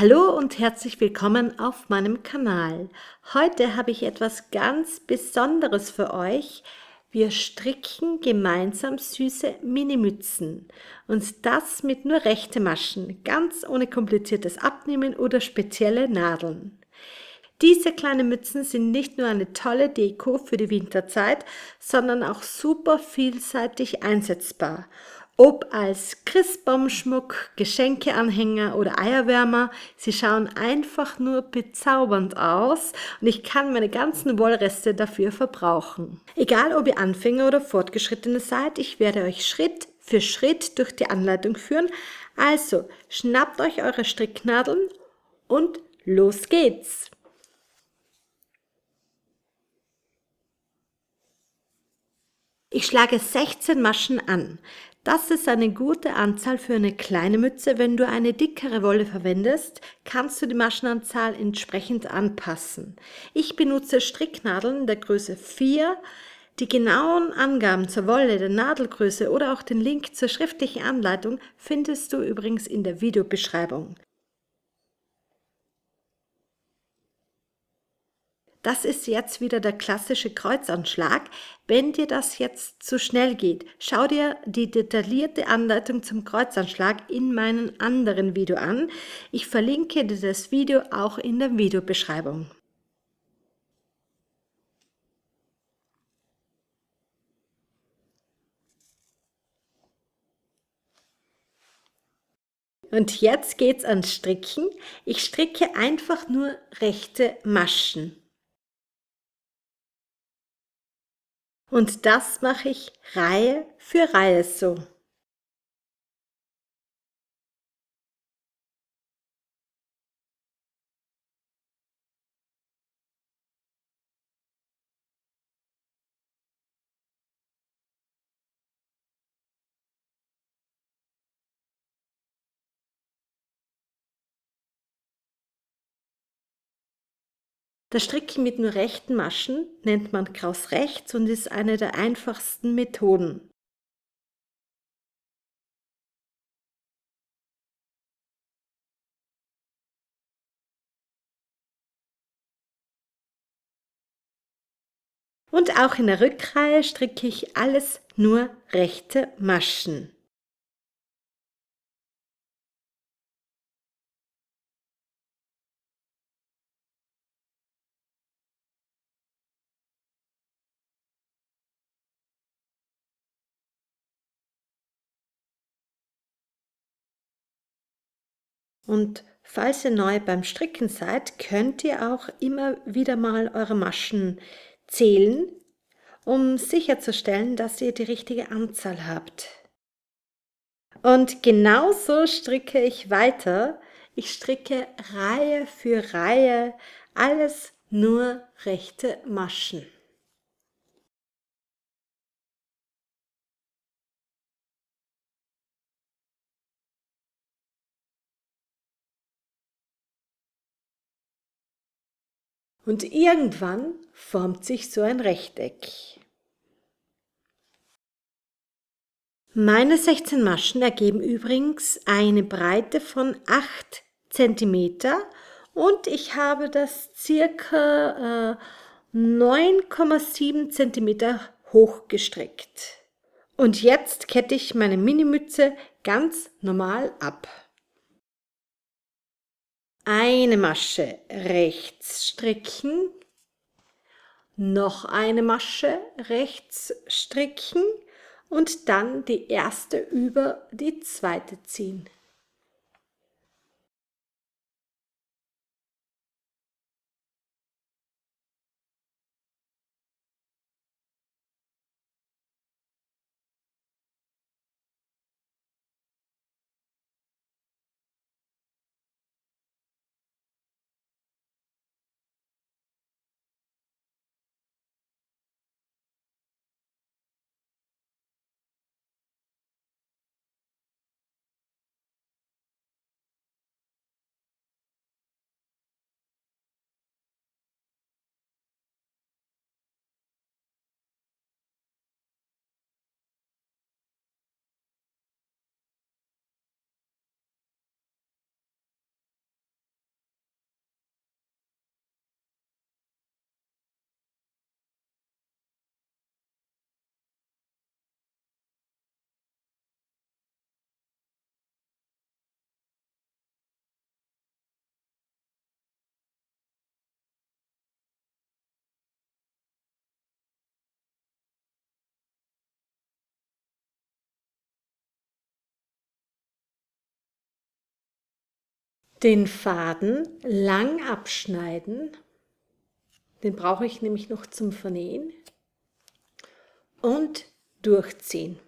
Hallo und herzlich willkommen auf meinem Kanal. Heute habe ich etwas ganz Besonderes für euch. Wir stricken gemeinsam süße Minimützen und das mit nur rechte Maschen, ganz ohne kompliziertes Abnehmen oder spezielle Nadeln. Diese kleinen Mützen sind nicht nur eine tolle Deko für die Winterzeit, sondern auch super vielseitig einsetzbar. Ob als Christbaumschmuck, Geschenkeanhänger oder Eierwärmer, sie schauen einfach nur bezaubernd aus und ich kann meine ganzen Wollreste dafür verbrauchen. Egal ob ihr Anfänger oder Fortgeschrittene seid, ich werde euch Schritt für Schritt durch die Anleitung führen. Also schnappt euch eure Stricknadeln und los geht's! Ich schlage 16 Maschen an. Das ist eine gute Anzahl für eine kleine Mütze. Wenn du eine dickere Wolle verwendest, kannst du die Maschenanzahl entsprechend anpassen. Ich benutze Stricknadeln der Größe 4. Die genauen Angaben zur Wolle, der Nadelgröße oder auch den Link zur schriftlichen Anleitung findest du übrigens in der Videobeschreibung. Das ist jetzt wieder der klassische Kreuzanschlag. Wenn dir das jetzt zu schnell geht, schau dir die detaillierte Anleitung zum Kreuzanschlag in meinem anderen Video an. Ich verlinke dir das Video auch in der Videobeschreibung. Und jetzt geht's ans Stricken. Ich stricke einfach nur rechte Maschen. Und das mache ich Reihe für Reihe so. Das Stricken mit nur rechten Maschen nennt man Kraus rechts und ist eine der einfachsten Methoden. Und auch in der Rückreihe stricke ich alles nur rechte Maschen. Und falls ihr neu beim Stricken seid, könnt ihr auch immer wieder mal eure Maschen zählen, um sicherzustellen, dass ihr die richtige Anzahl habt. Und genauso stricke ich weiter. Ich stricke Reihe für Reihe, alles nur rechte Maschen. Und irgendwann formt sich so ein Rechteck. Meine 16 Maschen ergeben übrigens eine Breite von 8 cm und ich habe das circa 9,7 cm hoch gestrickt. Und jetzt kette ich meine Minimütze ganz normal ab. Eine Masche rechts stricken, noch eine Masche rechts stricken und dann die erste über die zweite ziehen. Den Faden lang abschneiden, den brauche ich nämlich noch zum Vernähen, und durchziehen.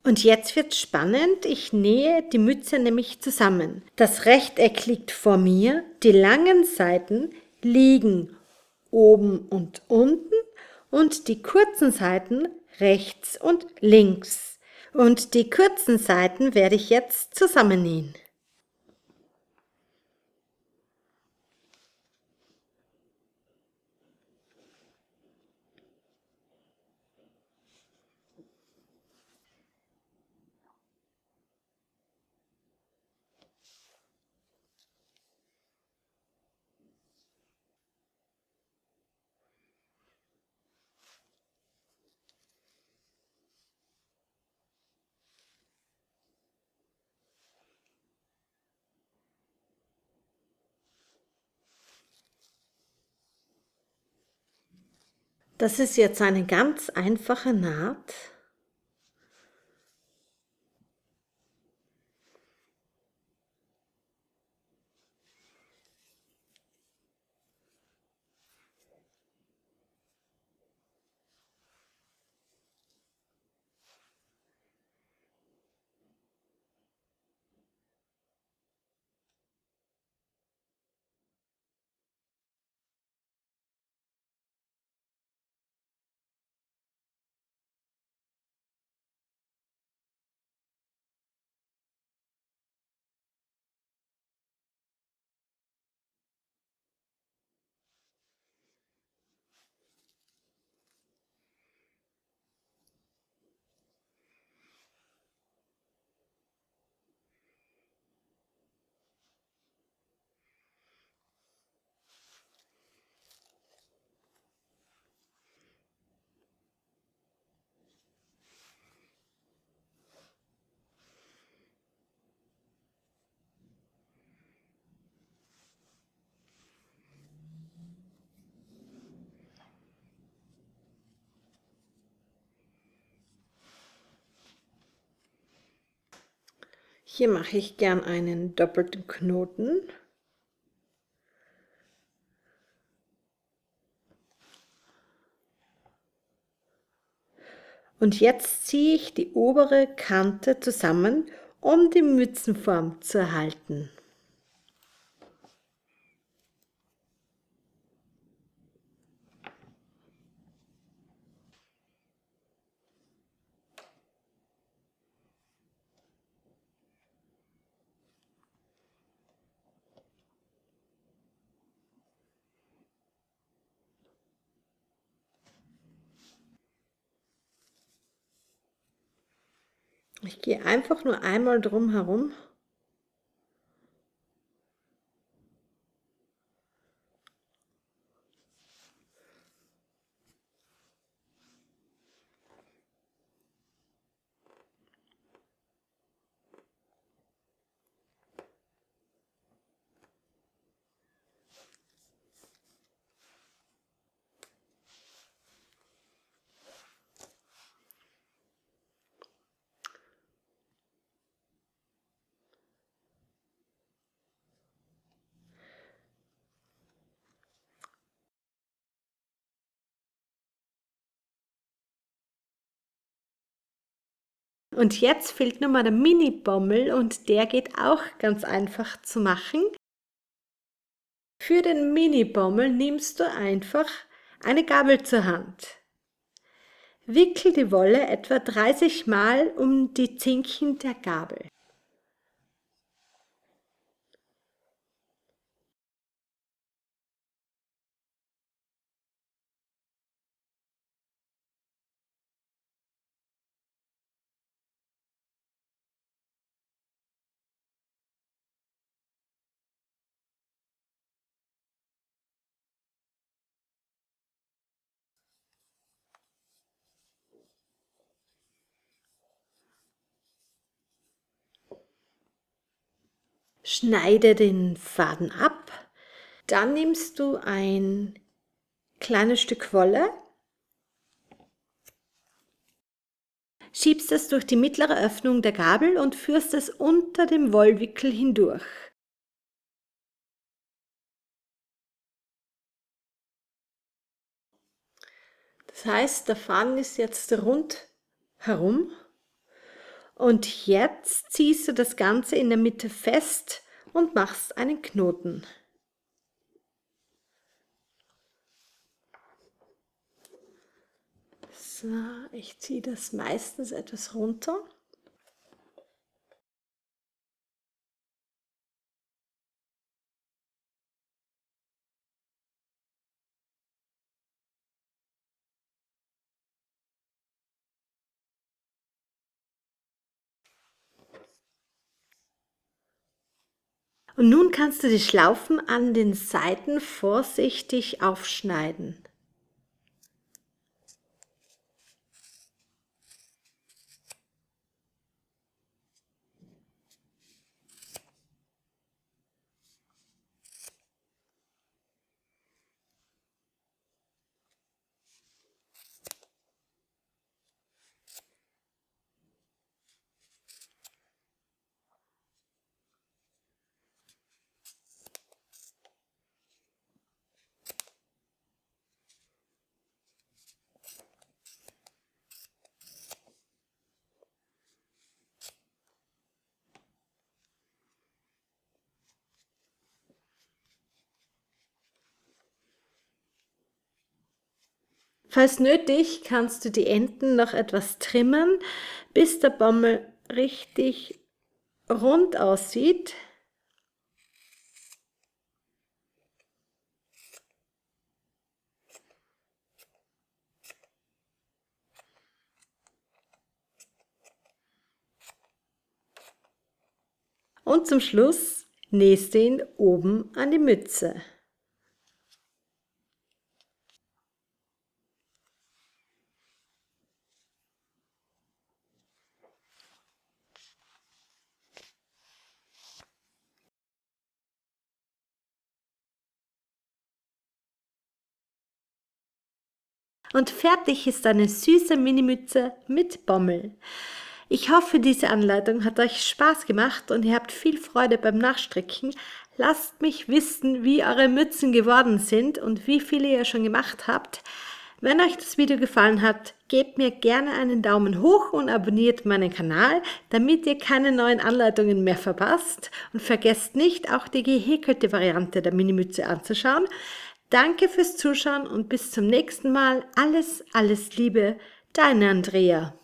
Und jetzt wird's spannend, ich nähe die Mütze nämlich zusammen. Das Rechteck liegt vor mir, die langen Seiten liegen oben und unten und die kurzen Seiten rechts und links. Und die kurzen Seiten werde ich jetzt zusammennähen. Das ist jetzt eine ganz einfache Naht. Hier mache ich gern einen doppelten Knoten. Und jetzt ziehe ich die obere Kante zusammen, um die Mützenform zu erhalten. Ich gehe einfach nur einmal drum herum. Und jetzt fehlt nur mal der Mini-Bommel und der geht auch ganz einfach zu machen. Für den Mini-Bommel nimmst du einfach eine Gabel zur Hand. Wickel die Wolle etwa 30 Mal um die Zinken der Gabel. Schneide den Faden ab. Dann nimmst du ein kleines Stück Wolle, schiebst es durch die mittlere Öffnung der Gabel und führst es unter dem Wollwickel hindurch. Das heißt, der Faden ist jetzt rund herum und jetzt ziehst du das Ganze in der Mitte fest und machst einen Knoten. So, ich ziehe das meistens etwas runter. Und nun kannst du die Schlaufen an den Seiten vorsichtig aufschneiden. Falls nötig, kannst du die Enden noch etwas trimmen, bis der Bommel richtig rund aussieht. Und zum Schluss nähst du ihn oben an die Mütze. Und fertig ist eine süße Minimütze mit Bommel. Ich hoffe, diese Anleitung hat euch Spaß gemacht und ihr habt viel Freude beim Nachstricken. Lasst mich wissen, wie eure Mützen geworden sind und wie viele ihr schon gemacht habt. Wenn euch das Video gefallen hat, gebt mir gerne einen Daumen hoch und abonniert meinen Kanal, damit ihr keine neuen Anleitungen mehr verpasst. Und vergesst nicht, auch die gehäkelte Variante der Minimütze anzuschauen. Danke fürs Zuschauen und bis zum nächsten Mal. Alles Liebe, deine Andrea.